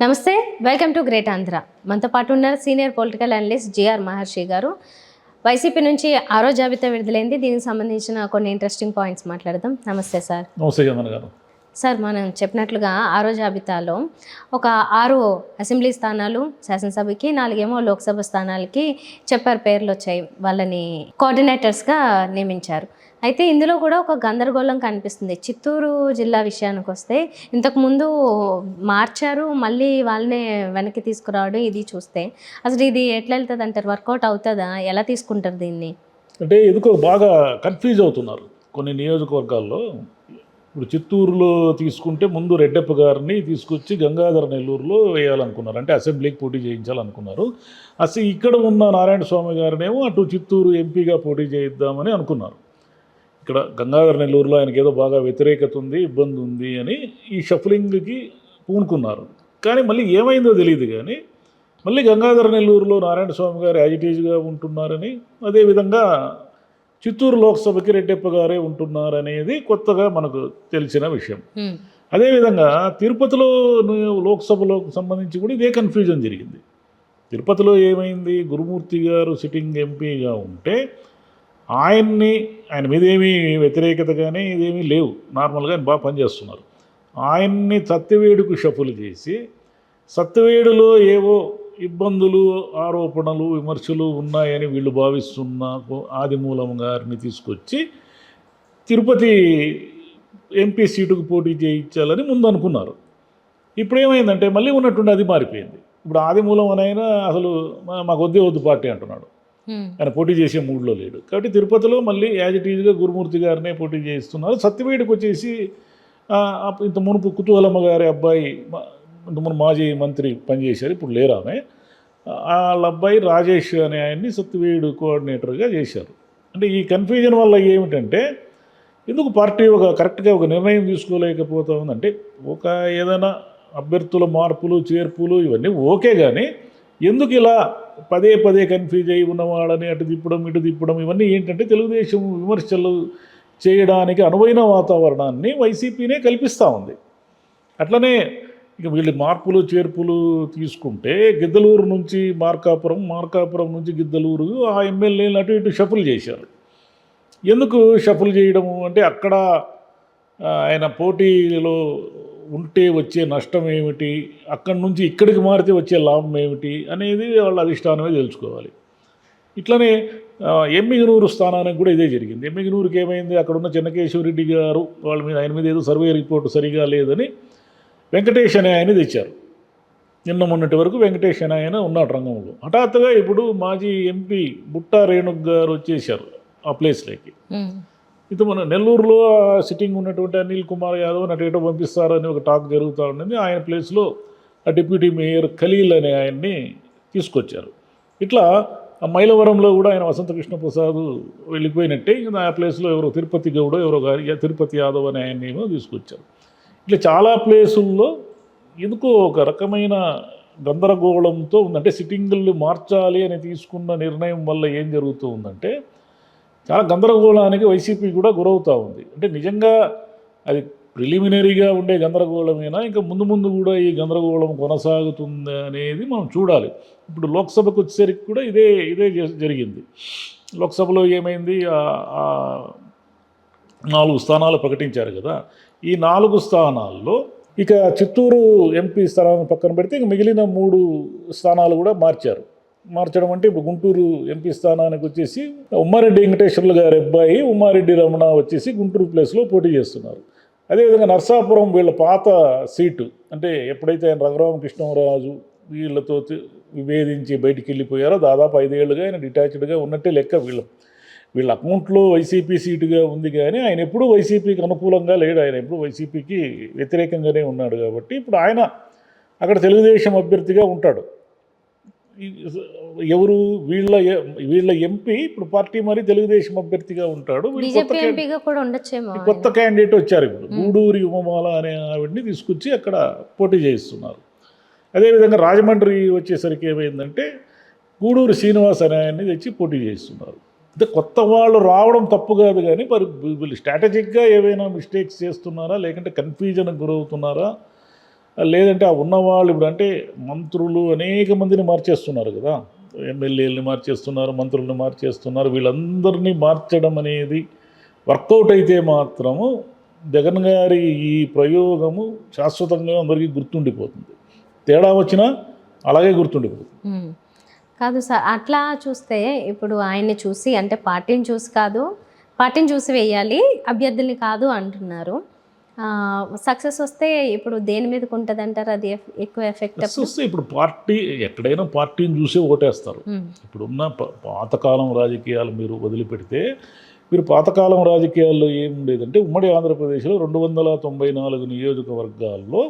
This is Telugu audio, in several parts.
నమస్తే, వెల్కమ్ టు గ్రేట్ ఆంధ్ర. మనతో పాటు ఉన్నారు సీనియర్ పొలిటికల్ అనలిస్ట్ జిఆర్ మహర్షి గారు. వైసీపీ నుంచి ఆరో జాబితా విడుదలైంది. దీనికి సంబంధించిన కొన్ని ఇంట్రెస్టింగ్ పాయింట్స్ మాట్లాడదాం. నమస్తే సార్. నమస్తే గారు. సార్, మనం చెప్పినట్లుగా ఆరో జాబితాలో ఒక 6 అసెంబ్లీ స్థానాలు శాసనసభకి, 4 లోక్సభ స్థానాలకి చెప్పారు, పేర్లు వచ్చాయి. వాళ్ళని కోఆర్డినేటర్స్గా నియమించారు. అయితే ఇందులో కూడా ఒక గందరగోళం కనిపిస్తుంది. చిత్తూరు జిల్లా విషయానికి వస్తే ఇంతకుముందు మార్చారు, మళ్ళీ వాళ్ళనే వెనక్కి తీసుకురావడం, ఇది చూస్తే అసలు ఇది ఎట్లా వెళ్తుంది అంటారు? వర్కౌట్ అవుతుందా? ఎలా తీసుకుంటారు దీన్ని? అంటే ఎందుకో బాగా కన్ఫ్యూజ్ అవుతున్నారు కొన్ని నియోజకవర్గాల్లో. ఇప్పుడు చిత్తూరులో తీసుకుంటే ముందు రెడ్డప్ప గారిని తీసుకొచ్చి గంగాధర నెల్లూరులో వేయాలనుకున్నారు, అంటే అసెంబ్లీకి పోటీ చేయించాలనుకున్నారు. అసలు ఇక్కడ ఉన్న నారాయణ స్వామి గారినేమో అటు చిత్తూరు ఎంపీగా పోటీ చేయిద్దామని అనుకున్నారు. ఇక్కడ గంగాధర నెల్లూరులో ఆయనకి ఏదో బాగా వ్యతిరేకత ఉంది, ఇబ్బంది ఉంది అని ఈ షఫలింగ్కి పూనుకున్నారు. కానీ మళ్ళీ ఏమైందో తెలియదు. కానీ మళ్ళీ గంగాధర నెల్లూరులో నారాయణ స్వామి గారు యాజిటీజ్గా ఉంటున్నారని, అదేవిధంగా చిత్తూరు లోక్సభకి రెడ్డప్ప గారే ఉంటున్నారనేది కొత్తగా మనకు తెలిసిన విషయం. అదేవిధంగా తిరుపతిలో లోక్సభలో సంబంధించి కూడా ఇదే కన్ఫ్యూజన్ జరిగింది. తిరుపతిలో ఏమైంది, గురుమూర్తి గారు సిట్టింగ్ ఎంపీగా ఉంటే ఆయన మీద ఏమీ వ్యతిరేకత కానీ ఇదేమీ లేవు, నార్మల్గా ఆయన బాగా పనిచేస్తున్నారు. ఆయన్ని సత్యవేడుకు షఫుల్ చేసి సత్యవేడులో ఏవో ఇబ్బందులు, ఆరోపణలు, విమర్శలు ఉన్నాయని వీళ్ళు భావిస్తున్న ఆదిమూలం గారిని తీసుకొచ్చి తిరుపతి ఎంపీ సీటుకు పోటీ చేయించాలని ముందు అనుకున్నారు. ఇప్పుడు ఏమైందంటే మళ్ళీ ఉన్నట్టుండి అది మారిపోయింది. ఇప్పుడు ఆదిమూలం అనైనా అసలు మాకు వద్దు పార్టీ అంటున్నాడు. ఆయన పోటీ చేసే మూడ్లో లేడు. కాబట్టి తిరుపతిలో మళ్ళీ యాజ్ ఇట్ ఈజ్గా గురుమూర్తి గారినే పోటీ చేయిస్తున్నారు. సత్యవేడికి వచ్చేసి ఇంత మునుపు కుతూహలమ్మ గారి అబ్బాయి, ఇంతకుముందు మాజీ మంత్రి పనిచేశారు, ఇప్పుడు లేరు ఆమె, వాళ్ళ అబ్బాయి రాజేష్ అనే ఆయన్ని సత్యవేడు కోఆర్డినేటర్గా చేశారు. అంటే ఈ కన్ఫ్యూజన్ వల్ల ఏమిటంటే ఎందుకు పార్టీ కరెక్ట్గా ఒక నిర్ణయం తీసుకోలేకపోతా ఉందంటే, ఒక ఏదైనా అభ్యర్థుల మార్పులు చేర్పులు ఇవన్నీ ఓకే, కానీ ఎందుకు ఇలా పదే కన్ఫ్యూజ్ అయి ఉన్నవాళ్ళని అటు తిప్పడం ఇటు తిప్పడం, ఇవన్నీ ఏంటంటే తెలుగుదేశం విమర్శలు చేయడానికి అనువైన వాతావరణాన్ని వైసీపీనే కల్పిస్తూ ఉంది. అట్లనే ఇక వీళ్ళు మార్పులు చేర్పులు తీసుకుంటే గిద్దలూరు నుంచి మార్కాపురం నుంచి గిద్దలూరు ఆ ఎమ్మెల్యేలు అటు ఇటు షఫుల్ చేశారు. ఎందుకు షఫుల్ చేయడము అంటే అక్కడ ఆయన పోటీలో ఉంటే వచ్చే నష్టం ఏమిటి, అక్కడి నుంచి ఇక్కడికి మారితే వచ్చే లాభం ఏమిటి అనేది వాళ్ళ అధిష్టానమే తెలుసుకోవాలి. ఇట్లనే ఎమ్మిగనూరు స్థానానికి కూడా ఇదే జరిగింది. ఎమ్మిగనూరుకి ఏమైంది, అక్కడ ఉన్న చెన్నకేశ్వరరెడ్డి గారు వాళ్ళ మీద ఆయన మీద ఏదో సర్వే రిపోర్టు సరిగా లేదని వెంకటేష్ అనే ఆయన తెచ్చారు. నిన్న మొన్నటి వరకు వెంకటేష్ అనే ఆయన ఉన్నాడు రంగంలో. హఠాత్తుగా ఇప్పుడు మాజీ ఎంపీ బుట్టా రేణుక్ గారు వచ్చేసారు ఆ ప్లేస్లోకి. ఇది మన నెల్లూరులో సిట్టింగ్ ఉన్నటువంటి అనిల్ కుమార్ యాదవ్ అటేటో పంపిస్తారని ఒక టాక్ జరుగుతూ ఉండింది. ఆయన ప్లేస్లో ఆ డిప్యూటీ మేయర్ ఖలీల్ అనే ఆయన్ని తీసుకొచ్చారు. ఇట్లా మైలవరంలో కూడా ఆయన వసంత కృష్ణ ప్రసాద్ వెళ్ళిపోయినట్టే ఆ ప్లేస్లో ఎవరో తిరుపతి గౌడ తిరుపతి యాదవ్ అనే ఆయన్ని ఏమో తీసుకొచ్చారు. ఇట్లా చాలా ప్లేసుల్లో ఎందుకో ఒక రకమైన గందరగోళంతో ఉందంటే సిట్టింగులు మార్చాలి అని తీసుకున్న నిర్ణయం వల్ల ఏం జరుగుతూ ఉందంటే చాలా గందరగోళానికి వైసీపీ కూడా గురవుతూ ఉంది. అంటే నిజంగా అది ప్రిలిమినరీగా ఉండే గందరగోళమేనా, ఇంకా ముందు కూడా ఈ గందరగోళం కొనసాగుతుంది అనేది మనం చూడాలి. ఇప్పుడు లోక్సభకు వచ్చేసరికి కూడా ఇదే జరిగింది. లోక్సభలో ఏమైంది, 4 స్థానాలు ప్రకటించారు కదా. ఈ 4 స్థానాల్లో ఇక చిత్తూరు ఎంపీ స్థానాన్ని పక్కన పెడితే ఇంక మిగిలిన 3 స్థానాలు కూడా మార్చడం అంటే ఇప్పుడు గుంటూరు ఎంపీ స్థానానికి వచ్చేసి ఉమ్మారెడ్డి వెంకటేశ్వర్లు గారి అబ్బాయి ఉమ్మారెడ్డి రమణ వచ్చేసి గుంటూరు ప్లేస్లో పోటీ చేస్తున్నారు. అదేవిధంగా నర్సాపురం వీళ్ళ పాత సీటు, అంటే ఎప్పుడైతే ఆయన రఘురామకృష్ణరాజు వీళ్ళతో విభేదించి బయటికి వెళ్ళిపోయారో దాదాపు 5 ఏళ్ళుగా ఆయన డిటాచ్డ్గా ఉన్నట్టే లెక్క. వీళ్ళ అకౌంట్లో వైసీపీ సీటుగా ఉంది, కానీ ఆయన ఎప్పుడూ వైసీపీకి అనుకూలంగా లేడు, ఆయన ఎప్పుడు వైసీపీకి వ్యతిరేకంగానే ఉన్నాడు. కాబట్టి ఇప్పుడు ఆయన అక్కడ తెలుగుదేశం అభ్యర్థిగా ఉంటాడు. ఎవరు వీళ్ళ ఎంపీ ఇప్పుడు పార్టీ మరి తెలుగుదేశం అభ్యర్థిగా ఉంటాడు. కొత్త క్యాండిడేట్ వచ్చారు ఇప్పుడు, గూడూరి ఉమమాల అనే ఆవిడ్ని తీసుకొచ్చి అక్కడ పోటీ చేయిస్తున్నారు. అదేవిధంగా రాజమండ్రి వచ్చేసరికి ఏమైందంటే గూడూరు శ్రీనివాస్ అనే ఆయన్ని తెచ్చి పోటీ చేయిస్తున్నారు. అంటే కొత్త వాళ్ళు రావడం తప్పు కాదు, కానీ మరి వీళ్ళు స్ట్రాటజిక్గా ఏవైనా మిస్టేక్స్ చేస్తున్నారా, లేకుంటే కన్ఫ్యూజన్కి గురవుతున్నారా లేదంటే ఆ ఉన్నవాళ్ళు ఇప్పుడు అంటే మంత్రులు అనేక మందిని మార్చేస్తున్నారు కదా, ఎమ్మెల్యేలని మార్చేస్తున్నారు, మంత్రులను మార్చేస్తున్నారు. వీళ్ళందరినీ మార్చడం అనేది వర్కౌట్ అయితే మాత్రము జగన్ గారి ఈ ప్రయోగము శాశ్వతంగా అందరికీ గుర్తుండిపోతుంది. తేడా వచ్చినా అలాగే గుర్తుండిపోతుంది. కాదు సార్, అట్లా చూస్తే ఇప్పుడు ఆయన్ని చూసి అంటే పార్టీని చూసి కాదు, పార్టీని చూసి వేయాలి, అభ్యర్థుల్ని కాదు అంటున్నారు. సక్సెస్ వస్తే ఇప్పుడు దేని మీదకి ఉంటుంది అంటారు? అది ఎక్కువ ఎఫెక్ట్ వస్తే ఇప్పుడు పార్టీ ఎక్కడైనా పార్టీని చూసే ఓటేస్తారు. ఇప్పుడున్న పాతకాలం రాజకీయాలు మీరు వదిలిపెడితే, మీరు పాతకాలం రాజకీయాల్లో ఏం లేదంటే ఉమ్మడి ఆంధ్రప్రదేశ్లో 294 నియోజకవర్గాల్లో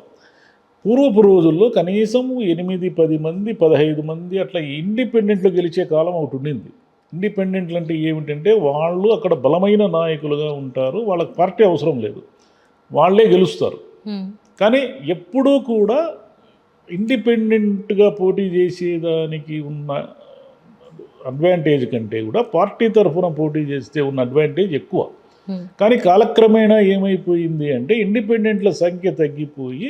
పూర్వపు రోజుల్లో కనీసం 8-10 మంది 15 మంది అట్లా ఇండిపెండెంట్లు గెలిచే కాలం ఒకటి ఉండింది. ఇండిపెండెంట్లు అంటే ఏమిటంటే వాళ్ళు అక్కడ బలమైన నాయకులుగా ఉంటారు, వాళ్ళకి పార్టీ అవసరం లేదు, వాళ్ళే గెలుస్తారు. కానీ ఎప్పుడూ కూడా ఇండిపెండెంట్గా పోటీ చేసేదానికి ఉన్న అడ్వాంటేజ్ కంటే కూడా పార్టీ తరఫున పోటీ చేస్తే ఉన్న అడ్వాంటేజ్ ఎక్కువ. కానీ కాలక్రమేణా ఏమైపోయింది అంటే ఇండిపెండెంట్ల సంఖ్య తగ్గిపోయి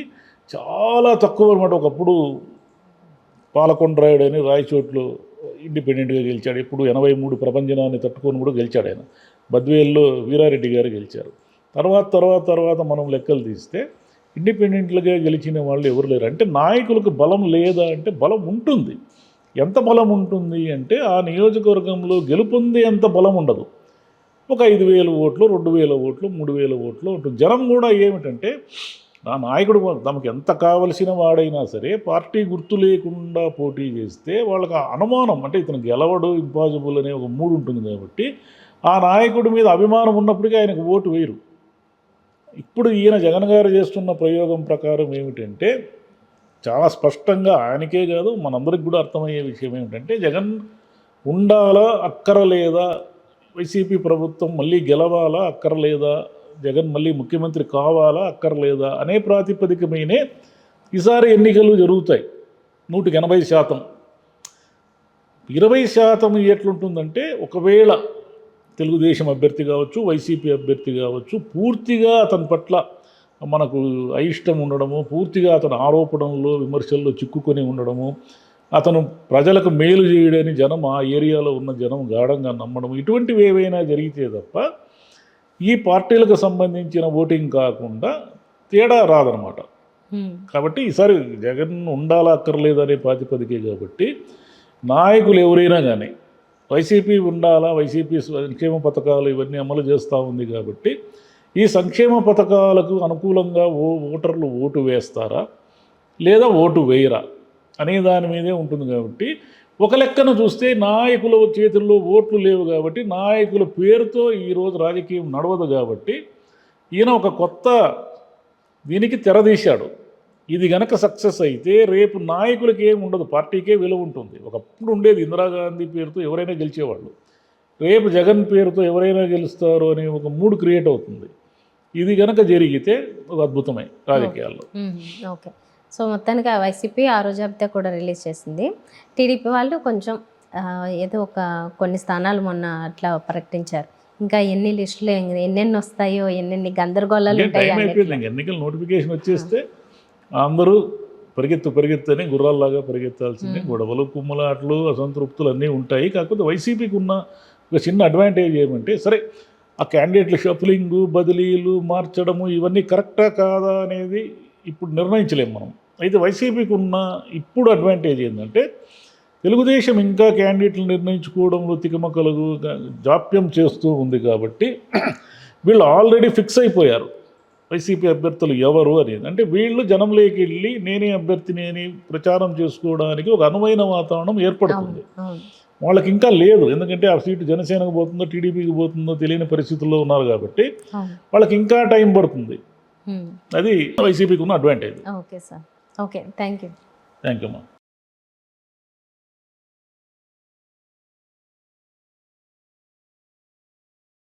చాలా తక్కువ అనమాట. ఒకప్పుడు పాలకొండరాయుడు అని రాయచోట్లో ఇండిపెండెంట్గా గెలిచాడు. ఇప్పుడు 83 ప్రపంచనాన్ని తట్టుకొని కూడా గెలిచాడు ఆయన. బద్వేల్లో వీరారెడ్డి గారు గెలిచారు. తర్వాత మనం లెక్కలు తీస్తే ఇండిపెండెంట్లుగా గెలిచిన వాళ్ళు ఎవరు లేరు. అంటే నాయకులకు బలం లేదా అంటే బలం ఉంటుంది. ఎంత బలం ఉంటుంది అంటే ఆ నియోజకవర్గంలో గెలుపొందే అంత బలం ఉండదు. ఒక 5,000 ఓట్లు, 2,000 ఓట్లు, 3,000 ఓట్లు ఉంటుంది. జనం కూడా ఏమిటంటే ఆ నాయకుడు తమకు ఎంత కావలసిన వాడైనా సరే పార్టీ గుర్తు లేకుండా పోటీ చేస్తే వాళ్ళకి అనుమానం, అంటే ఇతను గెలవడు, ఇంపాసిబుల్ అనే ఒక మూడు ఉంటుంది కాబట్టి ఆ నాయకుడి మీద అభిమానం ఉన్నప్పటికీ ఆయనకు ఓటు వేయరు. ఇప్పుడు ఈయన జగన్ గారు చేస్తున్న ప్రయోగం ప్రకారం ఏమిటంటే చాలా స్పష్టంగా ఆయనకే కాదు మనందరికి కూడా అర్థమయ్యే విషయం ఏమిటంటే జగన్ ఉండాలా అక్కరలేదా, వైసీపీ ప్రభుత్వం మళ్ళీ గెలవాలా అక్కర్లేదా, జగన్ మళ్ళీ ముఖ్యమంత్రి కావాలా అక్కర్లేదా అనే ప్రాతిపదిక మీదే ఈసారి ఎన్నికలు జరుగుతాయి. 180%. 20% ఎట్లుంటుందంటే ఒకవేళ తెలుగుదేశం అభ్యర్థి కావచ్చు, వైసీపీ అభ్యర్థి కావచ్చు, పూర్తిగా అతని పట్ల మనకు అయిష్టం ఉండడము, పూర్తిగా అతను ఆరోపణల్లో విమర్శల్లో చిక్కుకొని ఉండడము, అతను ప్రజలకు మేలు చేయడని జనం ఆ ఏరియాలో ఉన్న జనం గాఢంగా నమ్మడం, ఇటువంటివి ఏవైనా జరిగితే తప్ప ఈ పార్టీలకు సంబంధించిన ఓటింగ్ కాకుండా తేడా రాదనమాట. కాబట్టి ఈసారి జగన్ ఉండాలా అక్కర్లేదనే ప్రాతిపదికే కాబట్టి నాయకులు ఎవరైనా కానీ వైసీపీ ఉండాలా, వైసీపీ సంక్షేమ పథకాలు ఇవన్నీ అమలు చేస్తూ ఉంది కాబట్టి ఈ సంక్షేమ పథకాలకు అనుకూలంగా ఓటర్లు ఓటు వేస్తారా లేదా ఓటు వేయరా అనే దాని మీదే ఉంటుంది. కాబట్టి ఒక లెక్కన చూస్తే నాయకుల చేతుల్లో ఓట్లు లేవు కాబట్టి నాయకుల పేరుతో ఈరోజు రాజకీయం నడవదు కాబట్టి ఈయన ఒక కొత్త దీనికి తెరదీశాడు. ఇది గనక సక్సెస్ అయితే రేపు నాయకులకి ఏమి ఉండదు, పార్టీకే విలువ ఉంటుంది. ఒకప్పుడు ఉండేది ఇందిరాగాంధీ పేరుతో ఎవరైనా గెలిచేవాళ్ళు, రేపు జగన్ పేరుతో ఎవరైనా గెలుస్తారు అనే ఒక మూడ్ క్రియేట్ అవుతుంది. ఇది గనక జరిగితే ఒక అద్భుతమే రాజకీయాల్లో. ఓకే, సో మొత్తానికి వైసీపీ ఆ రోజు జాబితా కూడా రిలీజ్ చేసింది. టీడీపీ వాళ్ళు కొంచెం ఏదో కొన్ని స్థానాలు మొన్న అట్లా ప్రకటించారు. ఇంకా ఎన్ని లిస్టులు ఎన్నెన్ని వస్తాయో, ఎన్నెన్ని గందరగోళాలు ఉంటాయో. ఎన్నికల నోటిఫికేషన్ వచ్చేస్తే అందరూ పరిగెత్తని గుర్రాల్లాగా పరిగెత్తాల్సిందే. గొడవలు, కుమ్ములాట్లు, అసంతృప్తులు అన్నీ ఉంటాయి. కాకపోతే వైసీపీకి ఉన్న ఒక చిన్న అడ్వాంటేజ్ ఏమంటే సరే ఆ క్యాండిడేట్ల షఫలింగు, బదిలీలు, మార్చడము ఇవన్నీ కరెక్టా కాదా అనేది ఇప్పుడు నిర్ణయించలేము మనం. అయితే వైసీపీకి ఉన్న ఇప్పుడు అడ్వాంటేజ్ ఏంటంటే తెలుగుదేశం ఇంకా క్యాండిడేట్లు నిర్ణయించుకోవడంలో తికమకలుగు జాప్యం చేస్తూ ఉంది కాబట్టి వీళ్ళు ఆల్రెడీ ఫిక్స్ అయిపోయారు వైసీపీ అభ్యర్థులు ఎవరు అనేది. అంటే వీళ్ళు జనంలోకి వెళ్ళి నేనే అభ్యర్థిని అని ప్రచారం చేసుకోవడానికి ఒక అనువైన వాతావరణం ఏర్పడుతుంది. వాళ్ళకి ఇంకా లేదు, ఎందుకంటే ఆ సీటు జనసేనకు పోతుందో టీడీపీకి పోతుందో తెలియని పరిస్థితుల్లో ఉన్నారు కాబట్టి వాళ్ళకి ఇంకా టైం పడుతుంది. అది వైసీపీకి ఉన్న advantage. Okay sir, okay, thank you. Thank you అమ్మా.